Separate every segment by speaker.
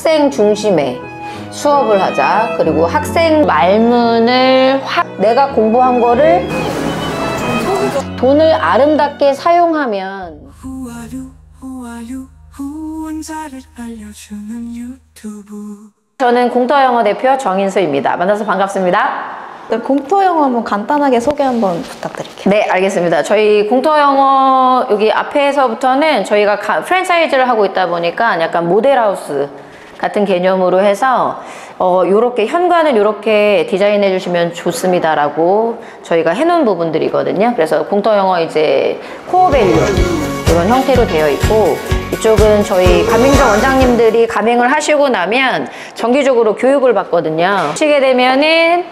Speaker 1: 학생 중심의 수업을 하자. 그리고 학생 말문을 내가 공부한 거를 돈을 아름답게 사용하면 저는 공터영어 대표 정인수입니다. 만나서 반갑습니다.
Speaker 2: 네, 공터영어 한번 간단하게 소개 한번 부탁드릴게요.
Speaker 1: 네, 알겠습니다. 저희 공터영어 여기 앞에서부터는 저희가 프랜차이즈를 하고 있다 보니까 약간 모델하우스 같은 개념으로 해서 요렇게 현관을 요렇게 디자인해 주시면 좋습니다라고 저희가 해놓은 부분들이거든요. 그래서 공터영어 이제 코어밸류 이런 형태로 되어 있고, 이쪽은 저희 가맹점 원장님들이 가맹을 하시고 나면 정기적으로 교육을 받거든요. 하시게 되면은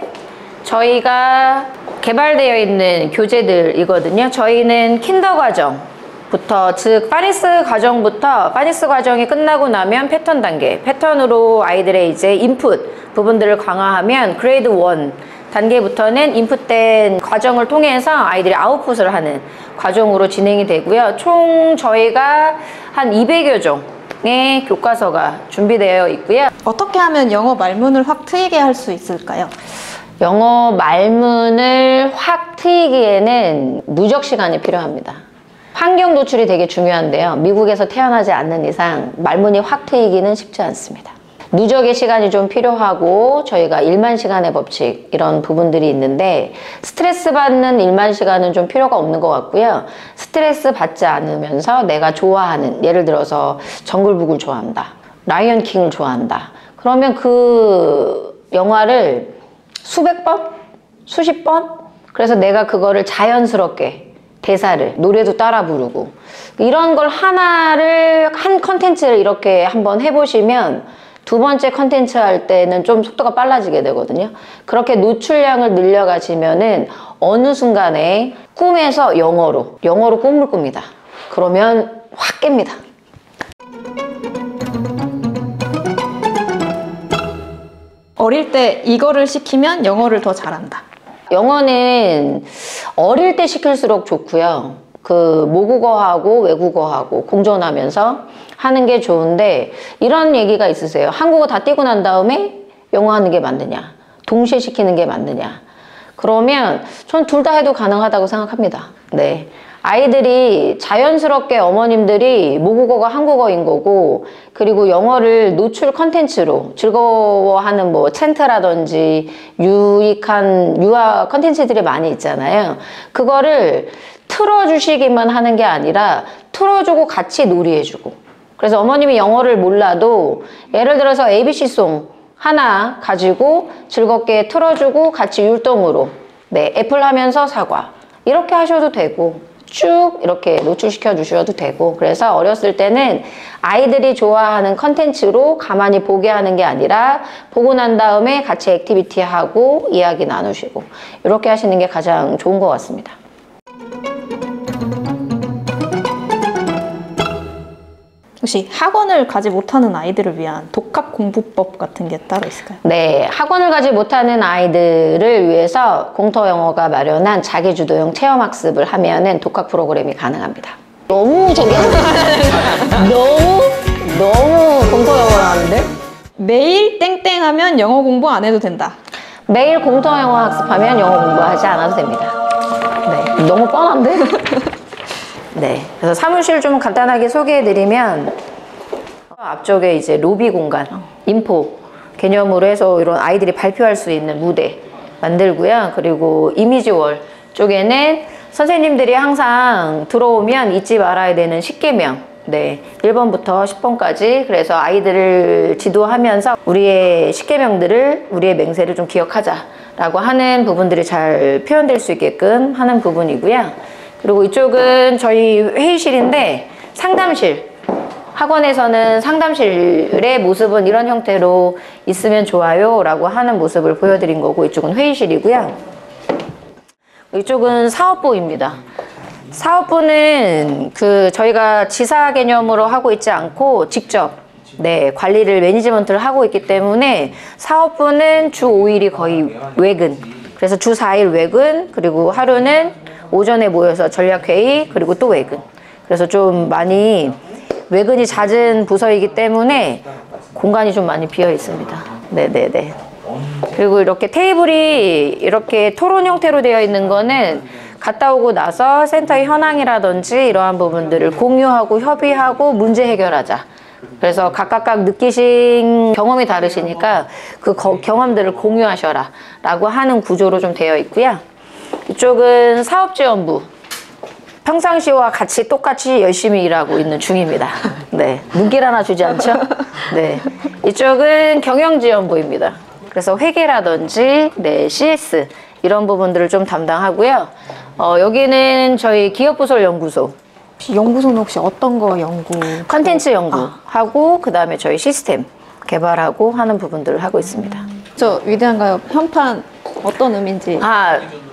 Speaker 1: 저희가 개발되어 있는 교재들이거든요. 저희는 킨더 과정부터, 즉 파니스 과정이 끝나고 나면 패턴 단계, 패턴으로 아이들의 이제 인풋 부분들을 강화하면 그레이드 1 단계부터는 인풋된 과정을 통해서 아이들이 아웃풋을 하는 과정으로 진행이 되고요. 총 저희가 한 200여 종의 교과서가 준비되어 있고요.
Speaker 2: 어떻게 하면 영어 말문을 확 트이게 할 수 있을까요?
Speaker 1: 영어 말문을 확 트이기에는 누적 시간이 필요합니다. 환경 노출이 되게 중요한데요. 미국에서 태어나지 않는 이상 말문이 확 트이기는 쉽지 않습니다. 누적의 시간이 좀 필요하고, 저희가 1만 시간의 법칙 이런 부분들이 있는데, 스트레스 받는 1만 시간은 좀 필요가 없는 것 같고요. 스트레스 받지 않으면서 내가 좋아하는, 예를 들어서 정글북을 좋아한다, 라이언 킹을 좋아한다, 그러면 그 영화를 수백 번? 수십 번? 그래서 내가 그거를 자연스럽게 대사를, 노래도 따라 부르고, 이런 걸 한 컨텐츠를 이렇게 한번 해보시면 두 번째 컨텐츠 할 때는 좀 속도가 빨라지게 되거든요. 그렇게 노출량을 늘려가시면은 어느 순간에 꿈에서 영어로 꿈을 꿉니다. 그러면 확 깹니다.
Speaker 2: 어릴 때 이거를 시키면 영어를 더 잘한다.
Speaker 1: 영어는 어릴 때 시킬수록 좋고요. 그 모국어하고 외국어하고 공존하면서 하는 게 좋은데, 이런 얘기가 있으세요. 한국어 다 띄고 난 다음에 영어 하는 게 맞느냐, 동시에 시키는 게 맞느냐. 그러면 전 둘 다 해도 가능하다고 생각합니다. 네. 아이들이 자연스럽게 어머님들이 모국어가 한국어인 거고, 그리고 영어를 노출 컨텐츠로 즐거워하는 뭐 챈트라든지 유익한 유아 컨텐츠들이 많이 있잖아요. 그거를 틀어주시기만 하는 게 아니라 틀어주고 같이 놀이해주고, 그래서 어머님이 영어를 몰라도 예를 들어서 ABC송 하나 가지고 즐겁게 틀어주고 같이 율동으로, 네, 애플 하면서 사과 이렇게 하셔도 되고, 쭉 이렇게 노출시켜 주셔도 되고. 그래서 어렸을 때는 아이들이 좋아하는 컨텐츠로 가만히 보게 하는 게 아니라 보고 난 다음에 같이 액티비티 하고 이야기 나누시고, 이렇게 하시는 게 가장 좋은 것 같습니다.
Speaker 2: 혹시 학원을 가지 못하는 아이들을 위한 독학 공부법 같은 게 따로 있을까요?
Speaker 1: 네, 학원을 가지 못하는 아이들을 위해서 공터영어가 마련한 자기주도형 체험학습을 하면은 독학 프로그램이 가능합니다. 너무 너무 공터영어를 하는데?
Speaker 2: 매일 땡땡 하면 영어 공부 안 해도 된다.
Speaker 1: 매일 공터영어 학습하면 영어 공부하지 않아도 됩니다. 네, 너무 뻔한데? 네, 그래서 사무실 좀 간단하게 소개해드리면, 앞쪽에 이제 로비 공간, 인포 개념으로 해서 이런 아이들이 발표할 수 있는 무대 만들고요. 그리고 이미지월 쪽에는 선생님들이 항상 들어오면 잊지 말아야 되는 10계명, 네, 1번부터 10번까지, 그래서 아이들을 지도하면서 우리의 10계명들을, 우리의 맹세를 좀 기억하자라고 하는 부분들이 잘 표현될 수 있게끔 하는 부분이고요. 그리고 이쪽은 저희 회의실인데, 상담실, 학원에서는 상담실의 모습은 이런 형태로 있으면 좋아요 라고 하는 모습을 보여드린 거고, 이쪽은 회의실이고요. 이쪽은 사업부입니다. 사업부는 저희가 지사 개념으로 하고 있지 않고 직접, 네, 관리를, 매니지먼트를 하고 있기 때문에 사업부는 주 5일이 거의 외근, 그래서 주 4일 외근, 그리고 하루는 오전에 모여서 전략회의, 그리고 또 외근. 그래서 좀 많이 외근이 잦은 부서이기 때문에 공간이 좀 많이 비어 있습니다. 네네네. 그리고 이렇게 테이블이 이렇게 토론 형태로 되어 있는 거는 갔다 오고 나서 센터의 현황이라든지 이러한 부분들을 공유하고 협의하고 문제 해결하자. 그래서 각각 느끼신 경험이 다르시니까 그 경험들을 공유하셔라 라고 하는 구조로 좀 되어 있고요. 이쪽은 사업지원부. 평상시와 같이 똑같이 열심히 일하고 있는 중입니다. 네. 눈길 하나 주지 않죠? 네. 이쪽은 경영지원부입니다. 그래서 회계라든지, 네, CS 이런 부분들을 좀 담당하고요. 여기는 저희 기업부설 연구소.
Speaker 2: 연구소는 혹시 어떤 거 연구?
Speaker 1: 컨텐츠 연구하고 그다음에 저희 시스템 개발하고 하는 부분들을 하고 있습니다.
Speaker 2: 저 위대한 가요 현판 어떤 의미인지.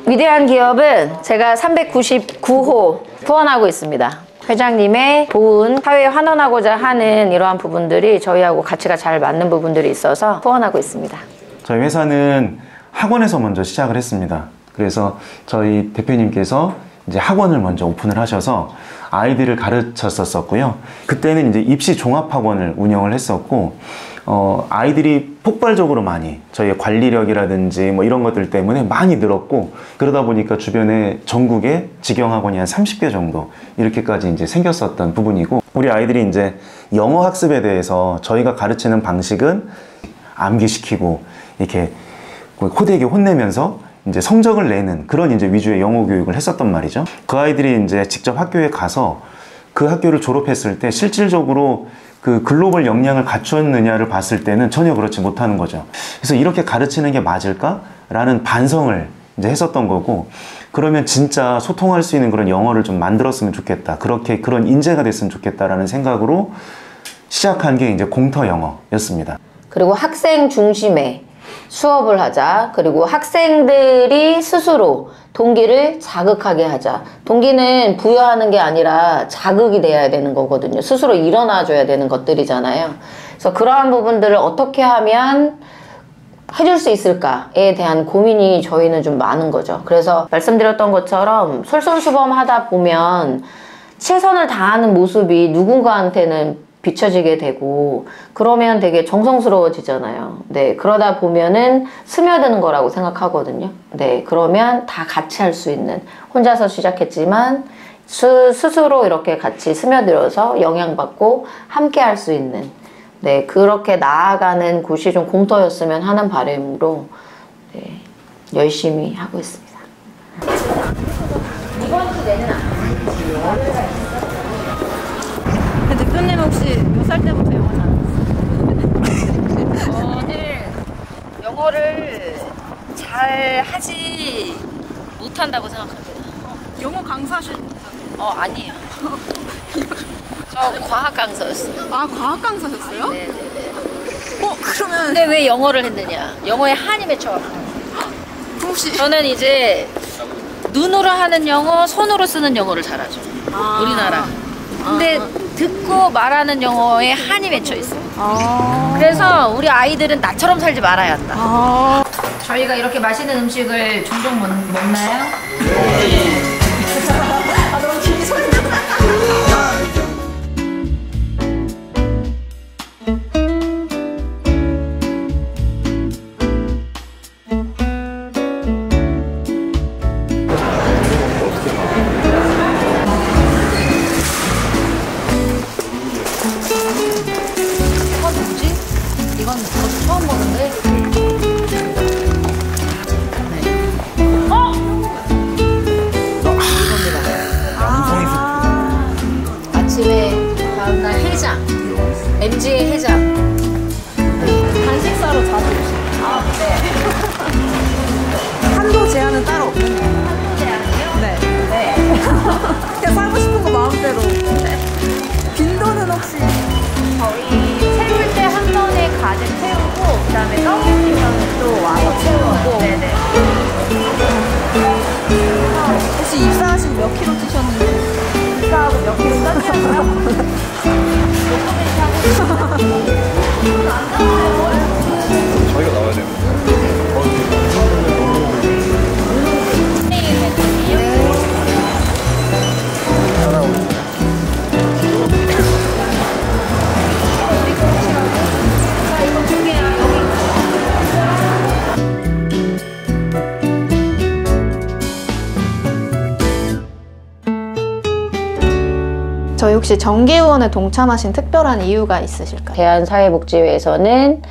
Speaker 1: 위대한 기업은 제가 399호 후원하고 있습니다. 회장님의 좋은 사회에 환원하고자 하는 이러한 부분들이 저희하고 가치가 잘 맞는 부분들이 있어서 후원하고 있습니다.
Speaker 3: 저희 회사는 학원에서 먼저 시작을 했습니다. 그래서 저희 대표님께서 이제 학원을 먼저 오픈을 하셔서 아이들을 가르쳤었고요. 그때는 이제 입시 종합학원을 운영을 했었고, 아이들이 폭발적으로 많이 저희의 관리력이라든지 뭐 이런 것들 때문에 많이 늘었고, 그러다 보니까 주변에 전국에 직영학원이 한 30개 정도 이렇게까지 이제 생겼었던 부분이고, 우리 아이들이 이제 영어 학습에 대해서 저희가 가르치는 방식은 암기시키고 이렇게 호되게 혼내면서 이제 성적을 내는 그런 이제 위주의 영어 교육을 했었단 말이죠. 그 아이들이 이제 직접 학교에 가서 그 학교를 졸업했을 때 실질적으로 그 글로벌 역량을 갖추었느냐를 봤을 때는 전혀 그렇지 못하는 거죠. 그래서 이렇게 가르치는 게 맞을까라는 반성을 이제 했었던 거고, 그러면 진짜 소통할 수 있는 그런 영어를 좀 만들었으면 좋겠다. 그렇게 그런 인재가 됐으면 좋겠다라는 생각으로 시작한 게 이제 공터 영어였습니다.
Speaker 1: 그리고 학생 중심의 수업을 하자. 그리고 학생들이 스스로 동기를 자극하게 하자. 동기는 부여하는 게 아니라 자극이 돼야 되는 거거든요. 스스로 일어나줘야 되는 것들이잖아요. 그래서 그러한 부분들을 어떻게 하면 해줄 수 있을까에 대한 고민이 저희는 좀 많은 거죠. 그래서 말씀드렸던 것처럼 솔선수범하다 보면 최선을 다하는 모습이 누군가한테는 비춰지게 되고, 그러면 되게 정성스러워지잖아요. 네, 그러다 보면은 스며드는 거라고 생각하거든요. 네, 그러면 다 같이 할 수 있는, 혼자서 시작했지만 스스로 이렇게 같이 스며들어서 영향받고 함께 할 수 있는, 네, 그렇게 나아가는 곳이 좀 공터였으면 하는 바람으로 네, 열심히 하고 있습니다. 이번 주 내는
Speaker 2: 대표님 혹시 몇 살 때부터 영어 잘하셨어요?
Speaker 1: 저는 영어를 잘 하지 못한다고 생각합니다.
Speaker 2: 영어 강사실?
Speaker 1: 아니에요. 저 과학 강사였어요.
Speaker 2: 아, 과학 강사셨어요?
Speaker 1: 네네네.
Speaker 2: 그러면
Speaker 1: 근데 왜 영어를 했느냐? 영어에 한이 맺혀갖고.
Speaker 2: 혹시
Speaker 1: 저는 이제 눈으로 하는 영어, 손으로 쓰는 영어를 잘하죠. 우리나라. 근데 듣고 말하는 영어에 한이 맺혀 있어요. 그래서 우리 아이들은 나처럼 살지 말아야 한다. 저희가 이렇게 맛있는 음식을 종종 먹나요?
Speaker 2: 너무 길이 소리
Speaker 1: 이건 저도 처음 보는데. 아침에 다음날 해장. MG의 해장.
Speaker 2: 간식사로 자주 오시죠?
Speaker 1: 네.
Speaker 2: 한도 제한은 따로 없는 거예요?
Speaker 1: 한도 제한이요?
Speaker 2: 네.
Speaker 1: 네.
Speaker 2: 그냥 사고 싶은 거 마음대로. 빈도는 혹시?
Speaker 1: 저희 세울 때 한 번에 가득 채우고, 그 다음에 떡을
Speaker 2: 혹시 정기후원에 동참하신 특별한 이유가 있으실까요?
Speaker 1: 대한사회복지회에서는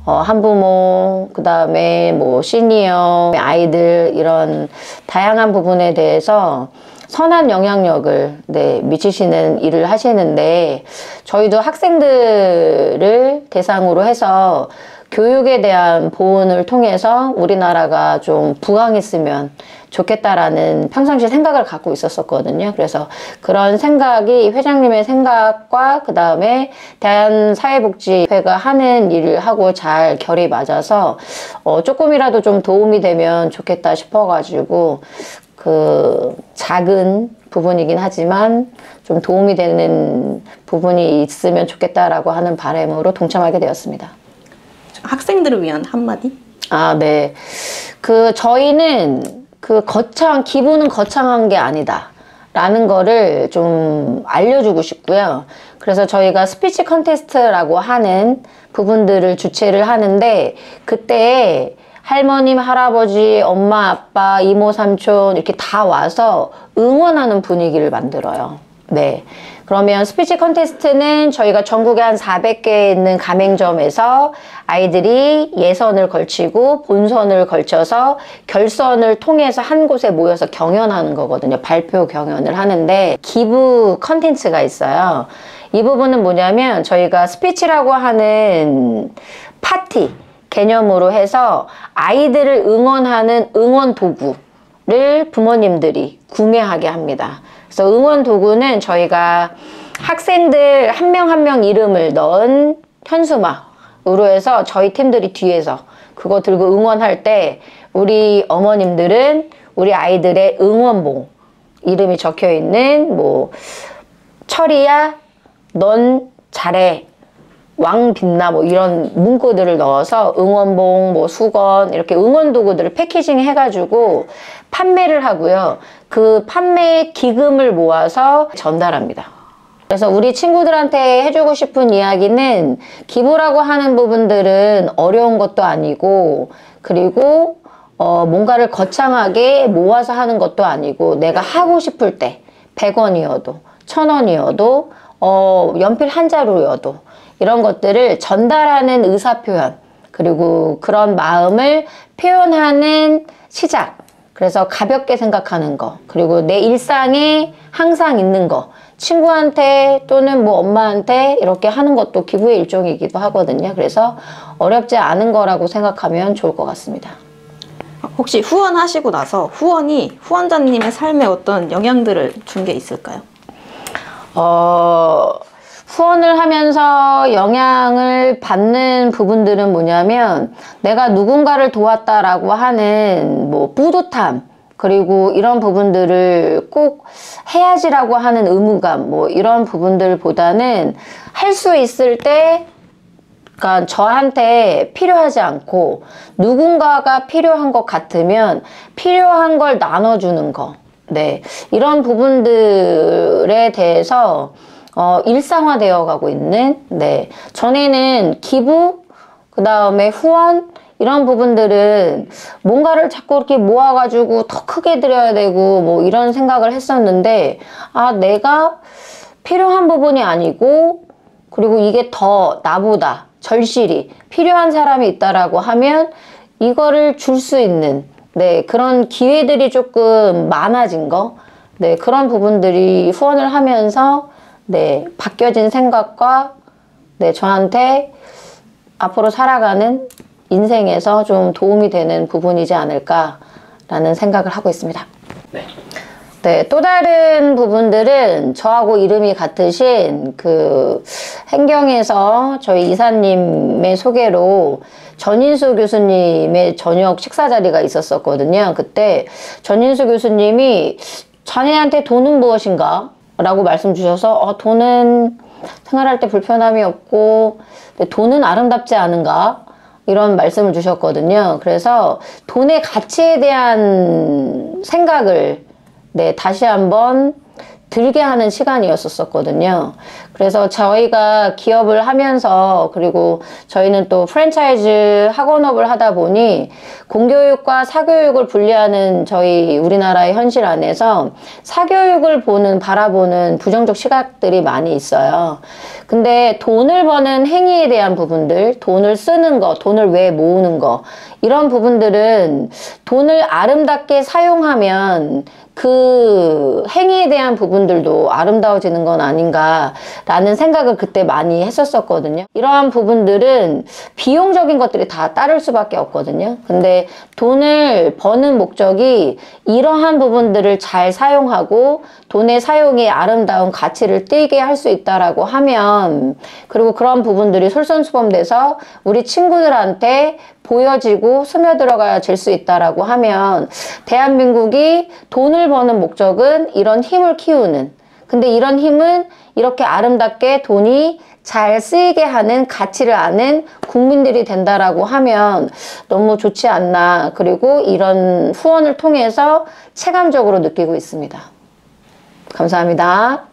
Speaker 1: 한부모, 그 다음에 뭐 시니어, 아이들 이런 다양한 부분에 대해서 선한 영향력을 미치시는 일을 하시는데 저희도 학생들을 대상으로 해서 교육에 대한 보훈을 통해서 우리나라가 좀 부강했으면 좋겠다라는 평상시 생각을 갖고 있었거든요. 그래서 그런 생각이 회장님의 생각과 그 다음에 대한사회복지회가 하는 일을 하고 잘 결이 맞아서 조금이라도 좀 도움이 되면 좋겠다 싶어가지고 그 작은 부분이긴 하지만 좀 도움이 되는 부분이 있으면 좋겠다라고 하는 바람으로 동참하게 되었습니다.
Speaker 2: 학생들을 위한 한마디?
Speaker 1: 네. 저희는 기부는 거창한 게 아니다. 라는 거를 좀 알려주고 싶고요. 그래서 저희가 스피치 컨테스트라고 하는 부분들을 주최를 하는데, 그때 할머님, 할아버지, 엄마, 아빠, 이모, 삼촌 이렇게 다 와서 응원하는 분위기를 만들어요. 네. 그러면 스피치 컨테스트는 저희가 전국에 한 400개 있는 가맹점에서 아이들이 예선을 걸치고 본선을 걸쳐서 결선을 통해서 한 곳에 모여서 경연하는 거거든요. 발표 경연을 하는데 기부 컨텐츠가 있어요. 이 부분은 뭐냐면 저희가 스피치라고 하는 파티 개념으로 해서 아이들을 응원하는 응원 도구를 부모님들이 구매하게 합니다. 그래서 응원 도구는 저희가 학생들 한 명 한 명 이름을 넣은 현수막으로 해서 저희 팀들이 뒤에서 그거 들고 응원할 때 우리 어머님들은 우리 아이들의 응원봉 이름이 적혀 있는 뭐 철이야 넌 잘해 왕 빛나 뭐 이런 문구들을 넣어서 응원봉, 뭐 수건 이렇게 응원 도구들을 패키징 해가지고 판매를 하고요. 그 판매 기금을 모아서 전달합니다. 그래서 우리 친구들한테 해주고 싶은 이야기는 기부라고 하는 부분들은 어려운 것도 아니고 그리고 뭔가를 거창하게 모아서 하는 것도 아니고 내가 하고 싶을 때 100원이어도 1000원이어도 연필 한 자루여도 이런 것들을 전달하는 의사표현 그리고 그런 마음을 표현하는 시작 그래서 가볍게 생각하는 거 그리고 내 일상에 항상 있는 거 친구한테 또는 뭐 엄마한테 이렇게 하는 것도 기부의 일종이기도 하거든요. 그래서 어렵지 않은 거라고 생각하면 좋을 것 같습니다.
Speaker 2: 혹시 후원하시고 나서 후원이 후원자님의 삶에 어떤 영향들을 준 게 있을까요?
Speaker 1: 후원을 하면서 영향을 받는 부분들은 뭐냐면 내가 누군가를 도왔다라고 하는 뭐 뿌듯함 그리고 이런 부분들을 꼭 해야지라고 하는 의무감 뭐 이런 부분들보다는 할 수 있을 때 그러니까 저한테 필요하지 않고 누군가가 필요한 것 같으면 필요한 걸 나눠주는 거 네, 이런 부분들에 대해서 일상화되어 가고 있는 네 전에는 기부 그 다음에 후원 이런 부분들은 뭔가를 자꾸 이렇게 모아가지고 더 크게 드려야 되고 뭐 이런 생각을 했었는데 내가 필요한 부분이 아니고 그리고 이게 더 나보다 절실히 필요한 사람이 있다라고 하면 이거를 줄 수 있는 네 그런 기회들이 조금 많아진 거 네 그런 부분들이 후원을 하면서 네, 바뀌어진 생각과 네, 저한테 앞으로 살아가는 인생에서 좀 도움이 되는 부분이지 않을까라는 생각을 하고 있습니다. 네, 또 다른 부분들은 저하고 이름이 같으신 그 행경에서 저희 이사님의 소개로 전인수 교수님의 저녁 식사 자리가 있었었거든요. 그때 전인수 교수님이 자네한테 돈은 무엇인가? 라고 말씀 주셔서 돈은 생활할 때 불편함이 없고 돈은 아름답지 않은가? 이런 말씀을 주셨거든요. 그래서 돈의 가치에 대한 생각을 네, 다시 한번 들게 하는 시간이었었거든요. 그래서 저희가 기업을 하면서 그리고 저희는 또 프랜차이즈 학원업을 하다 보니 공교육과 사교육을 분리하는 저희 우리나라의 현실 안에서 사교육을 바라보는 부정적 시각들이 많이 있어요. 근데 돈을 버는 행위에 대한 부분들, 돈을 쓰는 거, 돈을 왜 모으는 거, 이런 부분들은 돈을 아름답게 사용하면 그 행위에 대한 부분들도 아름다워지는 건 아닌가라는 생각을 그때 많이 했었거든요. 이러한 부분들은 비용적인 것들이 다 따를 수밖에 없거든요. 근데 돈을 버는 목적이 이러한 부분들을 잘 사용하고 돈의 사용이 아름다운 가치를 띠게 할 수 있다라고 하면, 그리고 그런 부분들이 솔선수범돼서 우리 친구들한테 보여지고 스며들어가 질 수 있다라고 하면, 대한민국이 돈을 버는 목적은 이런 힘을 키우는, 근데 이런 힘은 이렇게 아름답게 돈이 잘 쓰이게 하는 가치를 아는 국민들이 된다라고 하면 너무 좋지 않나. 그리고 이런 후원을 통해서 체감적으로 느끼고 있습니다. 감사합니다.